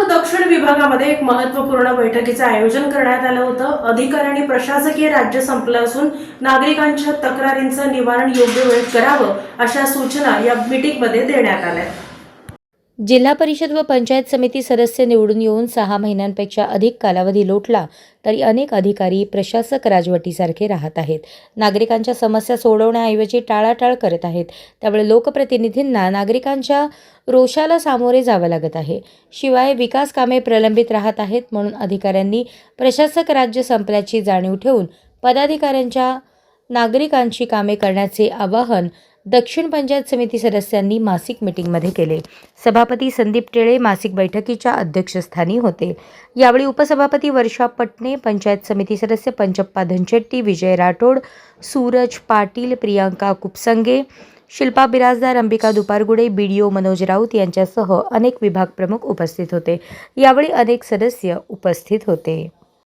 दक्षिण विभागामध्ये एक महत्त्वपूर्ण बैठकीचं आयोजन करण्यात आलं होतं। अधिकारी आणि प्रशासकीय राज्य संपलं असून नागरिकांच्या तक्रारींचं निवारण योग्य वेळेत करावं अशा सूचना या मीटिंगमध्ये देण्यात आल्या। जिल्हा परिषद व पंचायत समिती सदस्य निवडून येऊन 6 महिन्यांपेक्षा अधिक कालावधी लोटला तरी अनेक अधिकारी प्रशासक राजवटीसारखे राहत आहेत। नागरिकांच्या समस्या सोडवण्याऐवजी टाळाटाळ करत आहेत। त्यामुळे लोकप्रतिनिधींना नागरिकांच्या रोषाला सामोरे जावं लागत आहे। शिवाय विकास कामे प्रलंबित राहत आहेत। म्हणून अधिकाऱ्यांनी प्रशासक राज्य संपल्याची जाणीव ठेवून पदाधिकाऱ्यांच्या नागरिकांची कामे करण्याचे आवाहन दक्षिण पंचायत समिती सदस्यांनी मासिक मीटिंगमध्ये केले। सभापती संदीप टेळे मासिक बैठकीच्या अध्यक्षस्थानी होते। यावेळी उपसभापती वर्षा पटणे, पंचायत समिती सदस्य पंचप्पा धनशेट्टी, विजय राठोड, सूरज पाटील, प्रियांका कुपसंगे, शिल्पा बिराजदार, अंबिका दुपारगुडे, बीडीओ मनोज राऊत यांच्यासह अनेक विभाग प्रमुख उपस्थित होते। यावेळी अनेक सदस्य उपस्थित होते।